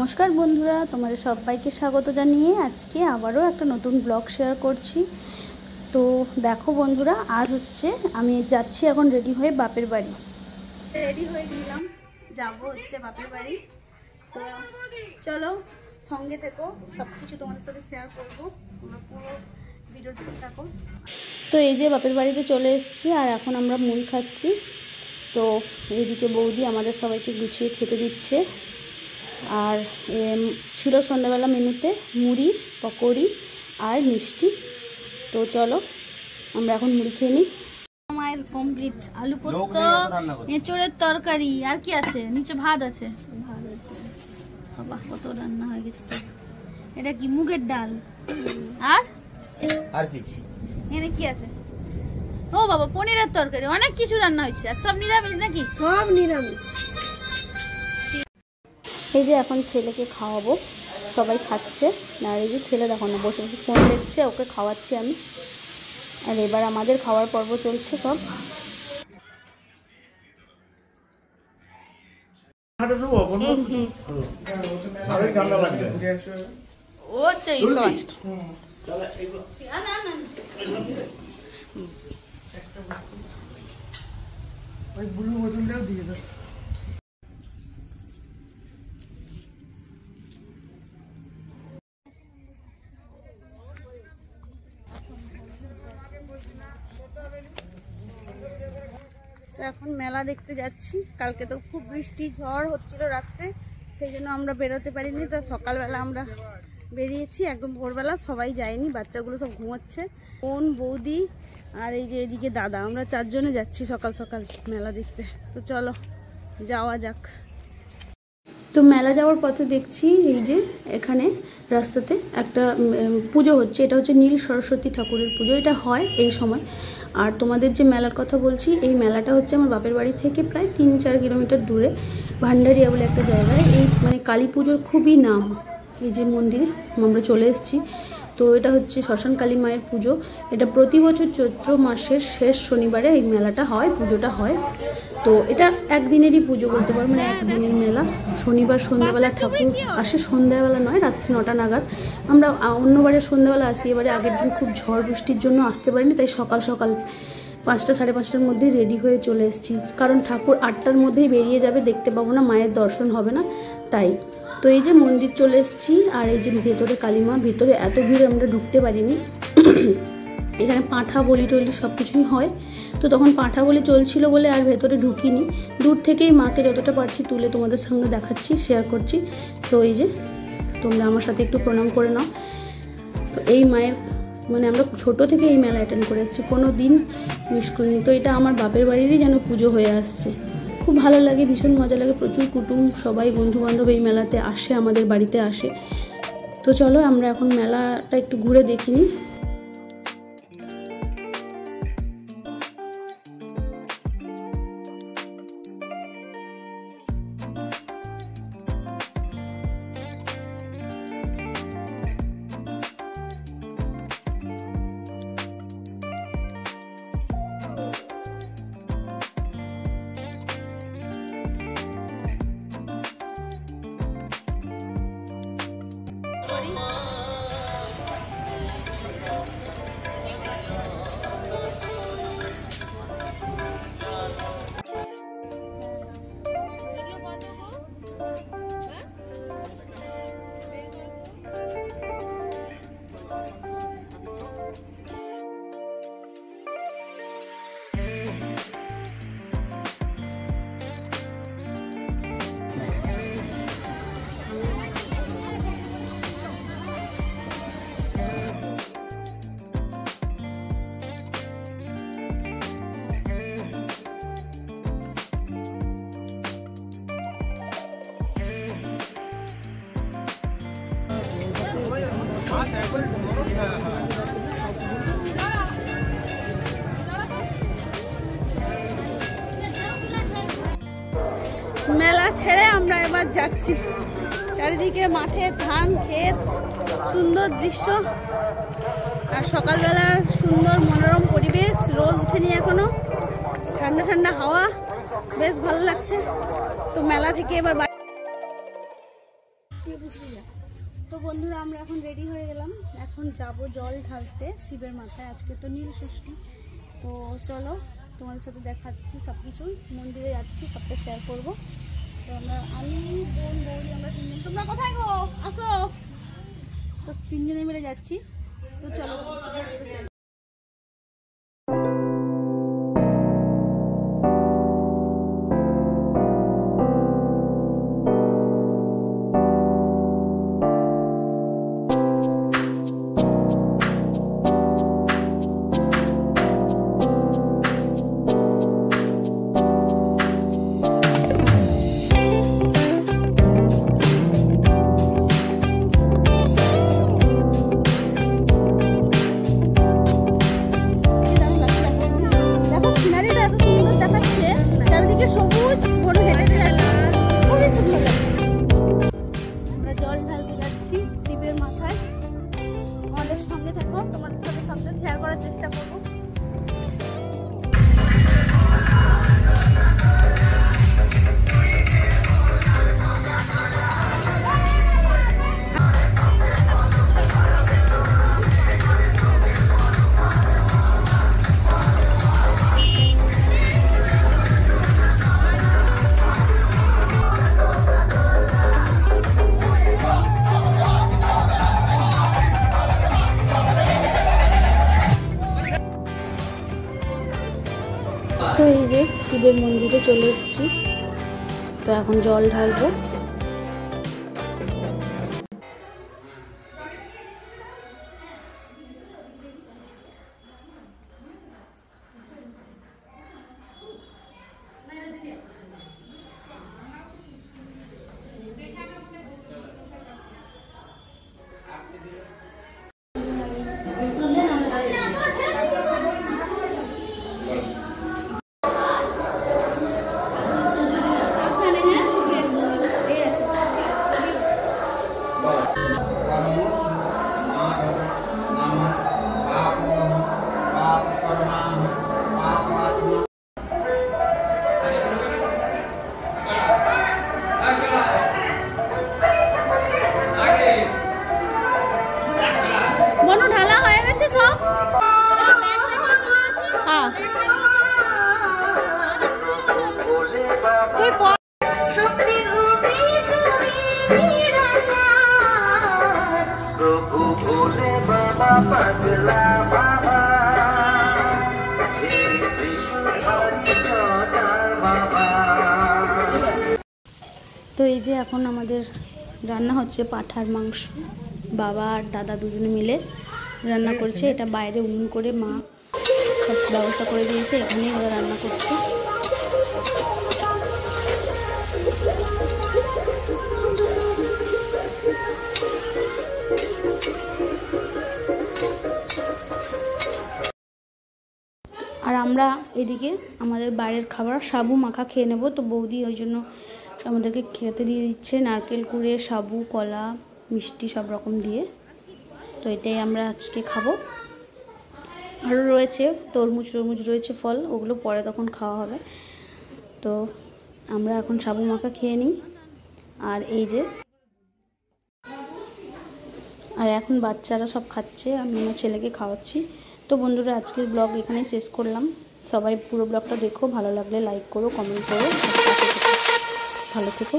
নমস্কার বন্ধুরা, তোমাদের সবাইকে স্বাগত জানিয়ে আজকে আবারও একটা নতুন ব্লগ শেয়ার করছি। তো দেখো বন্ধুরা, আজ হচ্ছে আমি যাচ্ছি এখন রেডি হয়ে বাপের বাড়ি। রেডি হয়ে গেলাম, যাবো হচ্ছে বাপের বাড়ি। তো চলো সঙ্গে থেকো, সব কিছু তোমাদের সাথে শেয়ার করবো, তোমরা পুরো ভিডিও দেখতে থাকো। তো এই যে বাপের বাড়িতে চলে এসেছি আর এখন আমরা মুড়ি খাচ্ছি। তো এইদিকে বৌদি আমাদের সবাইকে গুছিয়ে খেতে দিচ্ছে। আর ছিল সন্ধ্যাবেলা মেনুতে মুড়ি, পকোড়ি আর মিষ্টি। তো চলো আমরা এখন মুড়ি খেয়ে নিই। মায়ের কমপ্লিট আলু পোস্ত, এঁচড়ের তরকারি, আর কি আছে নিচে ভাত আছে। বাবা কত রান্না হয়ে গেছে। এটা কি মুগের ডাল আর কিছু এখানে কি আছে? ও বাবা পনিরের তরকারি, অনেক কিছু রান্না হয়েছে। আর সব নিরামিষ নাকি? সব নিরামিষ। এই যে এখন ছেলেকে খাওয়াবো, সবাই খাচ্ছে। আর এই যে ছেলে দেখো না বসে বসে ফোন দেখছে, ওকে খাওয়াচ্ছি আমি। আর এবার আমাদের খাওয়ার পর্ব চলছে সব। এখন মেলা দেখতে যাচ্ছি। কালকে তো খুব বৃষ্টি ঝড় হচ্ছিল রাত্রে, সেই জন্য আমরা বেরোতে পারিনি। তো সকালবেলা আমরা বেরিয়েছি, একদম ভোরবেলা। সবাই যায়নি, বাচ্চাগুলো সব ঘুমোচ্ছে। বোন, বৌদি আর এই যে এদিকে দাদা, আমরা চারজনে যাচ্ছি সকাল সকাল মেলা দেখতে। তো চলো যাওয়া যাক। তো মেলা যাওয়ার পথে দেখছি এই যে এখানে রাস্তাতে একটা পুজো হচ্ছে। এটা হচ্ছে নীল সরস্বতী ঠাকুরের পুজো, এটা হয় এই সময়। আর তোমাদের যে মেলার কথা বলছি, এই মেলাটা হচ্ছে আমার বাপের বাড়ি থেকে প্রায় 3-4 কিলোমিটার দূরে ভান্ডারিয়া বলে একটা জায়গায়। এই মানে কালী পুজোর খুবই নাম। এই যে মন্দিরে আমরা চলে এসেছি। তো এটা হচ্ছে শ্মশান কালী মায়ের পুজো। এটা প্রতি বছর চৈত্র মাসের শেষ শনিবারে এই মেলাটা হয়, পুজোটা হয়। তো এটা একদিনেরই পুজো বলতে পারো, মানে একদিনের মেলা। শনিবার সন্ধ্যাবেলা ঠাকুর আসে, সন্ধ্যাবেলা নয়, রাত্রি 9টা নাগাদ। আমরা অন্যবারে সন্ধ্যাবেলা আসি, এবারে আগের দিন খুব ঝড় বৃষ্টির জন্য আসতে পারিনি, তাই সকাল সকাল 5টা সাড়ে 5টার মধ্যেই রেডি হয়ে চলে এসেছি। কারণ ঠাকুর 8টার মধ্যেই বেরিয়ে যাবে, দেখতে পাবো না, মায়ের দর্শন হবে না, তাই। তো এই যে মন্দির চলে এসেছি। আর এই যে ভেতরে কালীমা, ভেতরে এত ভিড় আমরা ঢুকতে পারিনি। এখানে পাঁঠা বলি টলি সব কিছুই হয়। তো তখন পাঁঠা বলি চলছিল বলে আর ভেতরে ঢুকিনি। দূর থেকেই মাকে যতটা পারছি তুলে তোমাদের সঙ্গে দেখাচ্ছি, শেয়ার করছি। তো এই যে তোমরা আমার সাথে একটু প্রণাম করে নাও। তো এই মায়ের মানে আমরা ছোট থেকে এই মেলা অ্যাটেন্ড করে এসেছি, কোনো দিন মিস করিনি। তো এটা আমার বাপের বাড়িরই যেন পুজো হয়ে আসছে। খুব ভালো লাগে, ভীষণ মজা লাগে। প্রচুর কুটুম সবাই বন্ধুবান্ধব এই মেলাতে আসে, আমাদের বাড়িতে আসে। তো চলো আমরা এখন মেলাটা একটু ঘুরে দেখিনি। মেলা ছেড়ে আমরা এবার যাচ্ছি। চারিদিকে মাঠে ধান ক্ষেত, সুন্দর দৃশ্য। আর সকালবেলা সুন্দর মনোরম পরিবেশ, রোদ ওঠেনি এখনো, ঠান্ডা ঠান্ডা হাওয়া, বেশ ভালো লাগছে। তো মেলা থেকে এবার বন্ধুরা আমরা এখন রেডি হয়ে গেলাম, এখন যাব জল ঢালতে শিবের মাথায়। আজকে তো নীল ষষ্ঠী, তো চলো তোমাদের সাথে দেখাচ্ছি সব কিছু। মন্দিরে যাচ্ছি, সবটা শেয়ার করবো। তো আমি বোন বৌদি আমরা তিনজন। তোমরা কোথায় গো, আসো। তো তিনজনে মিলে যাচ্ছি, তো চলো। সঙ্গে থাকো, তোমাদের সাথে সবটা শেয়ার করার চেষ্টা করবো। তো এই যে শিবের মন্দিরে চলে এসেছি, তো এখন জল ঢালবো। মনু ঢালা হয়ে গেছে সব। তো এই যে এখন আমাদের রান্না হচ্ছে পাঁঠার মাংস। বাবা আর দাদা দুজনে মিলে রান্না করছে। এটা বাইরে উনুন করে মা সব ব্যবস্থা করে দিয়েছে, এখানেই ওরা রান্না করছে। আর আমরা এদিকে আমাদের বাইরের খাবার সাবু মাখা খেয়ে নেব। তো বৌদি ওই জন্য আমাদেরকে খেতে দিয়ে দিচ্ছে, নারকেল কুড়ে, সাবু, কলা, মিষ্টি সব রকম দিয়ে। তো এটাই আমরা আজকে খাবো। আরও রয়েছে তরমুজ রয়েছে, ফল, ওগুলো পরে তখন খাওয়া হবে। তো আমরা এখন সাবু মাখা খেয়ে নিই। আর এই যে আর এখন বাচ্চারা সব খাচ্ছে, আমি আমার ছেলেকে খাওয়াচ্ছি। তো বন্ধুরা আজকের ব্লগ এখানেই শেষ করলাম। সবাই পুরো ব্লগটা দেখো, ভালো লাগলে লাইক করো, কমেন্ট করো, ভালো থেকো।